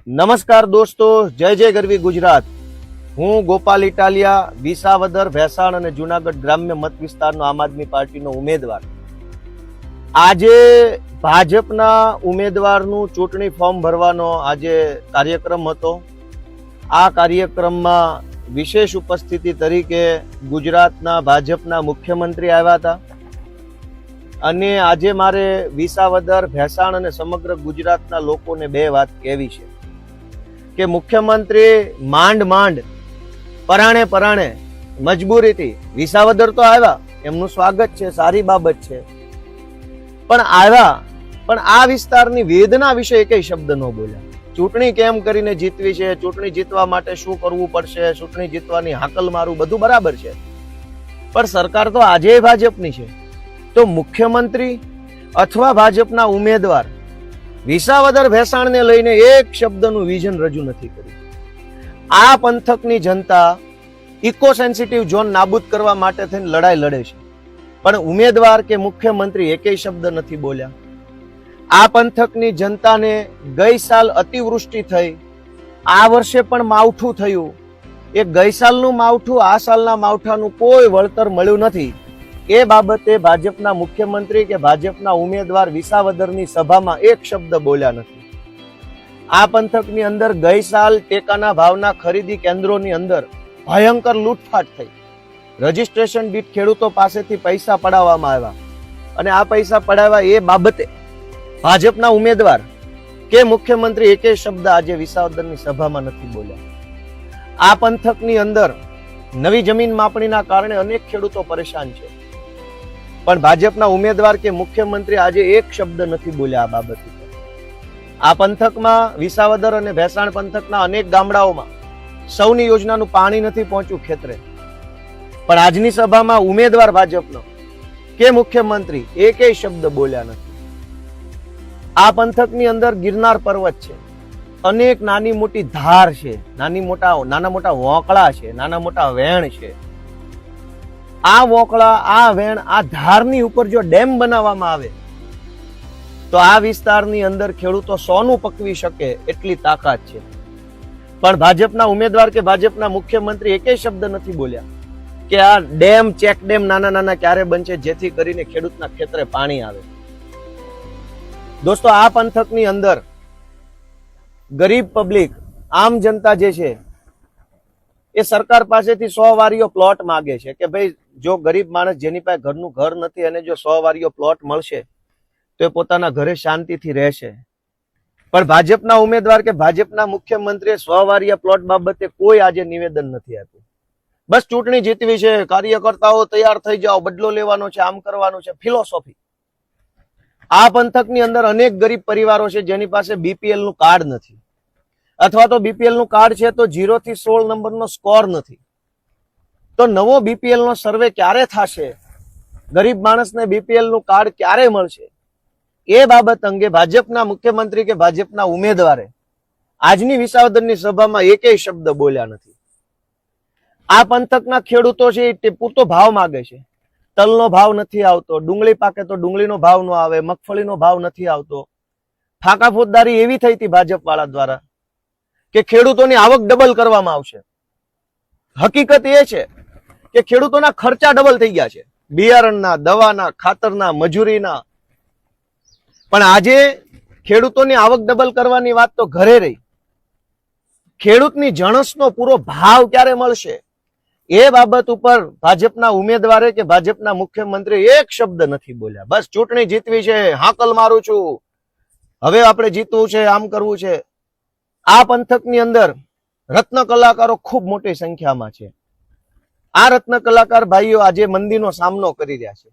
નમસ્કાર દોસ્તો, જય જય ગરવી ગુજરાત. હું ગોપાલ ઇટાલિયા, વિસાવદર, ભેસાણ અને જુનાગઢ ગ્રામ્ય મત વિસ્તારનો આમ આદમી પાર્ટીનો ઉમેદવાર. આજે ભાજપના ઉમેદવારનું ચૂંટણી ફોર્મ ભરવાનો આજે કાર્યક્રમ હતો. આ કાર્યક્રમમાં વિશેષ ઉપસ્થિતિ તરીકે ગુજરાતના ભાજપના મુખ્યમંત્રી આવ્યા હતા. અને આજે મારે વિસાવદર, ભેસાણ અને સમગ્ર ગુજરાતના લોકોને બે વાત કહેવી છે કે મુખ્યમંત્રી માંડ પરાણે મજબૂરીથી વિસાવદર તો આવ્યા, એમનું સ્વાગત છે, સારી બાબત છે, પણ આવ્યા પણ આ વિસ્તારની વેદના વિશે એકેય શબ્દ ન બોલ્યા. ચૂંટણી કેમ કરીને જીતવી છે, ચૂંટણી જીતવા માટે શું કરવું પડશે, ચૂંટણી જીતવાની હાકલ મારું, બધું બરાબર છે, પણ સરકાર તો આજે ભાજપની છે. તો મુખ્યમંત્રી અથવા ભાજપના ઉમેદવાર વિસાવદર ભેસાણને લઈને એક શબ્દનું વિઝન રજૂ નથી કર્યું. આ પંથકની જનતા ઇકો સેન્સિટિવ ઝોન નાબૂદ કરવા માટે થઈને લડાઈ લડે છે, પણ ઉમેદવાર કે મુખ્યમંત્રી એકેય શબ્દ નથી બોલ્યા. આ પંથકની જનતાને ગઈ સાલ અતિવૃષ્ટિ થઈ, આ વર્ષે પણ માવઠું થયું. એ ગઈ સાલનું માવઠું આ સાલના માવઠાનું કોઈ વળતર મળ્યું નથી. એ બાબતે ભાજપના મુખ્યમંત્રી કે ભાજપના ઉમેદવાર વિસાવદરની સભામાં એક શબ્દ બોલ્યા નથી. આ પંથકની અંદર ગઈ સાલ ટેકાના ભાવના ખરીદી કેન્દ્રોની અંદર ભયંકર લૂંટફાટ થઈ. રજીસ્ટ્રેશન દીઠ ખેડૂતો પાસેથી પૈસા પડાવવામાં આવ્યા, અને આ પૈસા પડાવ્યા એ બાબતે ભાજપના ઉમેદવાર કે મુખ્યમંત્રી એકેય શબ્દ આજે વિસાવદરની સભામાં નથી બોલ્યા. આ પંથકની અંદર નવી જમીન માપણીના કારણે અનેક ખેડૂતો પરેશાન છે, પણ ભાજપના ઉમેદવાર કે મુખ્યમંત્રી આજે એક શબ્દ નથી બોલ્યા આ બાબત ઉપર. આ પંથકમાં વિસાવદર અને ભેસાણ પંથકના અનેક ગામડાઓમાં સૌની યોજનાનું પાણી નથી પહોંચ્યું ખેતરે, પણ આજની સભામાં ઉમેદવાર ભાજપનો કે મુખ્યમંત્રી એકેય શબ્દ બોલ્યા નથી. આ પંથકની અંદર ગિરનાર પર્વત છે, અનેક નાની મોટી ધાર છે, નાના મોટા વોંકળા છે, નાના મોટા વેણ છે. આ વોકળા, આ વેણ, આ ધારની ઉપર જો ડેમ બનાવવામાં આવે તો આ વિસ્તારની અંદર ખેડૂતો સોનું પકવી શકે એટલી તાકાત છે. પણ ભાજપના ઉમેદવાર કે ભાજપના મુખ્યમંત્રી એકેય શબ્દ નથી બોલ્યા કે આ ડેમ, ચેક ડેમ નાના ક્યારે બનશે જેથી કરીને ખેડૂતના ખેતરે પાણી આવે. દોસ્તો, આ પંથકની અંદર ગરીબ પબ્લિક, આમ જનતા જે છે એ સરકાર પાસેથી 100 વારીઓ પ્લોટ માંગે છે કે ભાઈ જો ગરીબ માણસ જેની પાસે ઘરનું ઘર નથી અને જો 100 વારીઓ પ્લોટ મળશે તો એ પોતાના ઘરે શાંતિથી રહેશે. પણ ભાજપના ઉમેદવાર કે ભાજપના મુખ્યમંત્રીએ 100 વારીયા પ્લોટ બાબતે કોઈ આજે નિવેદન નથી આપ્યું. બસ ચૂંટણી જીતવી છે, કાર્યકર્તાઓ તૈયાર થઈ જાઓ, બદલો લેવાનો છે, આમ કરવાનું છે, ફિલોસોફી. આ પંથકની અંદર અનેક ગરીબ પરિવારો છે જેની પાસે બીપીએલ નું કાર્ડ નથી, અથવા તો બીપીએલ નું કાર્ડ છે તો 0 થી 16 નંબરનો સ્કોર નથી. તો નવો બીપીએલ નો સર્વે ક્યારે થશે, ગરીબ માણસને બીપીએલ નું કાર્ડ ક્યારે મળશે, એ બાબત અંગે ભાજપના મુખ્યમંત્રી કે ભાજપના ઉમેદવારે આજની વિસાવદરની સભામાં એકેય શબ્દ બોલ્યા નથી. આ પંથકના ખેડૂતો છે એ પૂરતો ભાવ માંગે છે. તલનો ભાવ નથી આવતો, ડુંગળી પાકે તો ડુંગળીનો ભાવ ન આવે, મગફળીનો ભાવ નથી આવતો. ફાંકા ફોજદારી એવી થઈ હતી ભાજપ વાળા દ્વારા કે ખેડૂતોની આવક ડબલ કરવામાં આવશે. હકીકત એ છે કે ખેડૂતોના ખર્ચા ડબલ થઈ ગયા છે, બિયારણના, દવાના, ખાતરના, મજૂરીના. પણ આજે ખેડૂતોની આવક ડબલ કરવાની વાત તો ઘરે રહી. ખેડૂતની જણસનો પૂરો ભાવ ક્યારે મળશે એ બાબત ઉપર ભાજપના ઉમેદવારે કે ભાજપના મુખ્યમંત્રી એક શબ્દ નથી બોલ્યા. બસ ચૂંટણી જીતવી છે, હાકલ મારું છું, હવે આપણે જીતવું છે, આમ કરવું છે. આ પંથકની અંદર રત્ન કલાકારો ખૂબ મોટી સંખ્યામાં છે. આ રત્ન કલાકાર ભાઈઓ આજે મંદીનો સામનો કરી રહ્યા છે.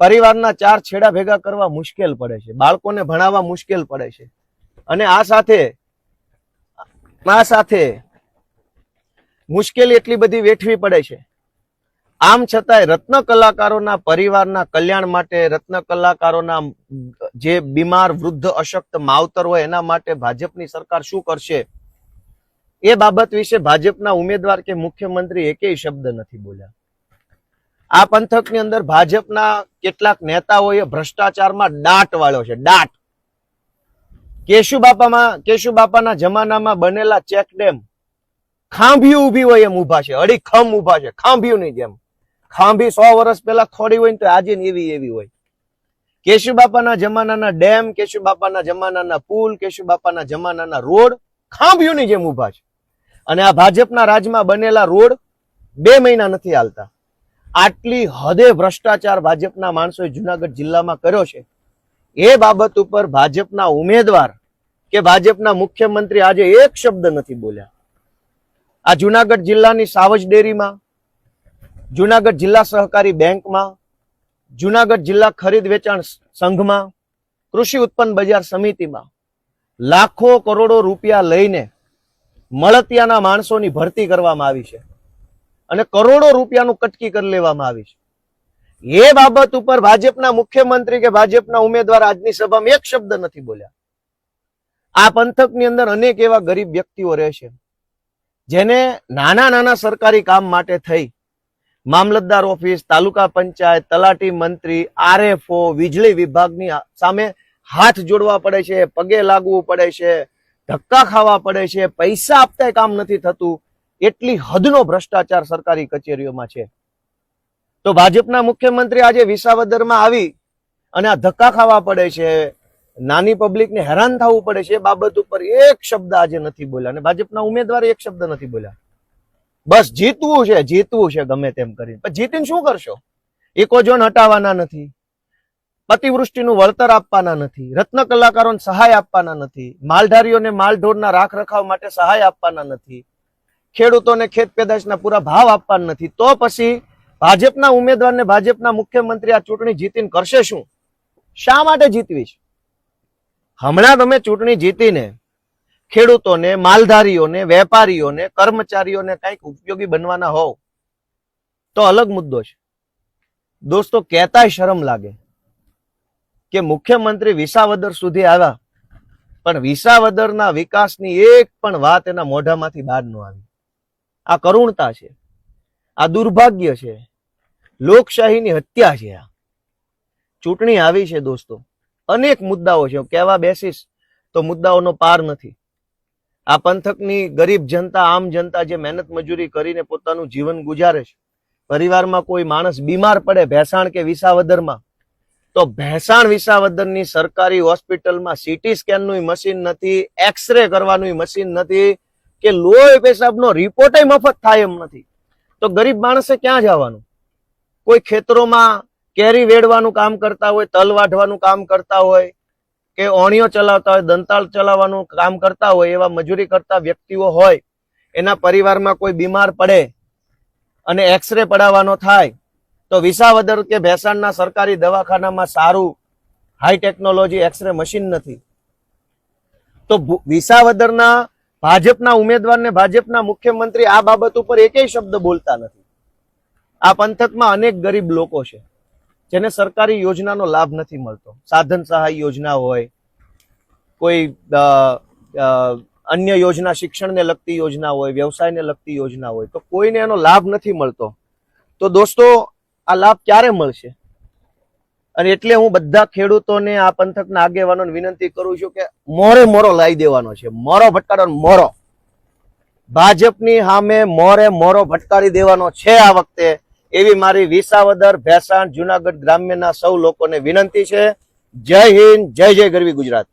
પરિવારના 4 છેડા ભેગા કરવા મુશ્કેલ પડે છે, બાળકોને ભણાવવા મુશ્કેલ પડે છે, અને આ સાથે મુશ્કેલી એટલી બધી વેઠવી પડે છે. આમ છતાંય રત્ન કલાકારોના પરિવારના કલ્યાણ માટે, રત્ન કલાકારોના જે બીમાર, વૃદ્ધ, અશક્ત માવતર હોય એના માટે ભાજપની સરકાર શું કરશે એ બાબત વિશે ભાજપના ઉમેદવાર કે મુખ્યમંત્રી એકેય શબ્દ નથી બોલ્યા. આ પંથકની અંદર ભાજપના કેટલાક નેતાઓએ ભ્રષ્ટાચારમાં દાટ વાળ્યો છે, દાટ. કેશુબાપાના જમાનામાં બનેલા ચેક ડેમ ખાંભીયું ઊભી હોય એમ ઊભા છે, અડી ખમ ઊભા છે, ખાંભીયુંની જેમ. ખાંભી 100 વર્ષ પહેલા ખોડી હોય ને તો આજે એવી હોય. કેશુબાપાના જમાનાના ડેમ, કેશુબાપાના જમાનાના પુલ, કેશુબાપાના જમાનાના રોડ ખાંભીયુંની જેમ ઊભા છે. અને આ ભાજપના રાજમાં બનેલા રોડ 2 મહિના નથી હાલતા. આટલી હદે ભ્રષ્ટાચાર ભાજપના માણસોએ જુનાગઢ જિલ્લામાં કર્યો છે. એ બાબત ઉપર ભાજપના ઉમેદવાર કે ભાજપના મુખ્યમંત્રી આજે એક શબ્દ નથી બોલ્યા. આ જુનાગઢ જિલ્લાની સાવજ ડેરીમાં, જુનાગઢ જિલ્લા સહકારી બેંકમાં, જુનાગઢ જિલ્લા ખરીદ વેચાણ સંઘમાં, કૃષિ ઉત્પન્ન બજાર સમિતિમાં લાખો કરોડો રૂપિયા લઈને મળતિયાના માણસોની ભરતી કરવામાં આવી છે અને કરોડો રૂપિયાનું કટકી કરી લેવામાં આવી છે. એ બાબત ઉપર ભાજપના મુખ્યમંત્રી કે ભાજપના ઉમેદવાર આજની સભામાં એક શબ્દ નથી બોલ્યા. આ પંથકની અંદર અનેક એવા ગરીબ વ્યક્તિઓ રહે છે જેને નાના સરકારી કામ માટે થઈ મામલતદાર ઓફિસ, તાલુકા પંચાયત, તલાટી મંત્રી, આરએફઓ, વીજળી વિભાગની સામે હાથ જોડવા પડે છે, પગે લાગવું પડે છે, ધક્કા ખાવા પડે છે, પૈસા આપતા કામ નથી થતું. એટલી હદનો ભ્રષ્ટાચાર સરકારી કચેરીઓમાં છે. તો ભાજપના મુખ્યમંત્રી આજે વિસાવદરમાં આવી અને આ ધક્કા ખાવા પડે છે, નાની પબ્લિકને હેરાન થવું પડે છે, એ બાબત ઉપર એક શબ્દ આજે નથી બોલ્યા. અને ભાજપના ઉમેદવારે એક શબ્દ નથી બોલ્યા. બસ જીતવું છે ગમે તેમ કરીને. પણ જીતીને શું કરશો? ઇકોઝોન હટાવવાના નથી, અતિવૃષ્ટિનું વળતર આપવાના નથી, રત્ન કલાકારોને સહાય આપવાના નથી, માલધારીઓને માલઢોરના રાખ રખાવ માટે સહાય આપવાના નથી, ખેડૂતોને ખેત પેદાશના પૂરા ભાવ આપવાના નથી. તો પછી ભાજપના ઉમેદવારને ભાજપના મુખ્યમંત્રી આ ચૂંટણી જીતીને કરશે શું? શા માટે જીતવી છે? હમણાં તમે ચૂંટણી જીતીને ખેડૂતોને, માલધારીઓને, વેપારીઓને, કર્મચારીઓને કંઈક ઉપયોગી બનવાના હોવ તો અલગ મુદ્દો છે. દોસ્તો, કહેતાય શરમ લાગે કે મુખ્યમંત્રી વિસાવદર સુધી આવ્યા પણ વિસાવદરના વિકાસની એક પણ વાત એના મોઢામાંથી બહાર ન આવી. આ કરુણતા છે, આ દુર્ભાગ્ય છે, લોકશાહીની હત્યા છે. આ ચૂંટણી આવી છે દોસ્તો, અનેક મુદ્દાઓ છે. કહેવા બેસીશ તો મુદ્દાઓનો પાર નથી. આ પંથકની ગરીબ જનતા, આમ જનતા જે મહેનત મજૂરી કરીને પોતાનું જીવન ગુજારે છે, પરિવારમાં કોઈ માણસ બીમાર પડે ભેસાણ કે વિસાવદરમાં, તો ભેસાણ વિસાવદરની સરકારી હોસ્પિટલમાં સીટી સ્કેનનું મશીન નથી, એક્સરે કરવાનું મશીન નથી, કે લોહી પેશાબનો રિપોર્ટ મફત થાય એમ નથી. તો ગરીબ માણસે ક્યાં જવાનું? કોઈ ખેતરોમાં કેરી વેડવાનું કામ કરતા હોય, તલ વાઢવાનું કામ કરતા હોય, કે ઓણીઓ ચલાવતા હોય, દંતાળ ચલાવવાનું કામ કરતા હોય, એવા મજૂરી કરતા વ્યક્તિઓ હોય, એના પરિવારમાં કોઈ બીમાર પડે અને એક્સરે પડાવવાનો થાય તો વિસાવદર કે ભેસાણના સરકારી દવાખાનામાં સારું હાઈ ટેકનોલોજી એક્સરે મશીન નથી. તો વિસાવદરના ભાજપના ઉમેદવારને ભાજપના મુખ્યમંત્રી આ બાબત ઉપર એકેય શબ્દ બોલતા નથી. આ પંથકમાં અનેક ગરીબ લોકો છે જેને સરકારી યોજનાનો લાભ નથી મળતો. સાધન સહાય યોજના હોય, કોઈ અન્ય યોજના, શિક્ષણને લગતી યોજના હોય, વ્યવસાયને લગતી યોજના હોય, તો કોઈને એનો લાભ નથી મળતો. તો દોસ્તો, આ લાભ ક્યારે મળશે? અને એટલે હું બધા ખેડૂતોને, આ પંથકના આગેવાનોને વિનંતી કરું છું કે મોરો લાવી દેવાનો છે. મોરો ભટકાડવાનો, મોરો ભાજપની સામે મોરો ભટકારી દેવાનો છે આ વખતે, એવી મારી વિસાવદર, ભેસાણ, જુનાગઢ ગ્રામ્યના સૌ લોકોને વિનંતી છે. જય હિન્દ, જય ગરવી ગુજરાત.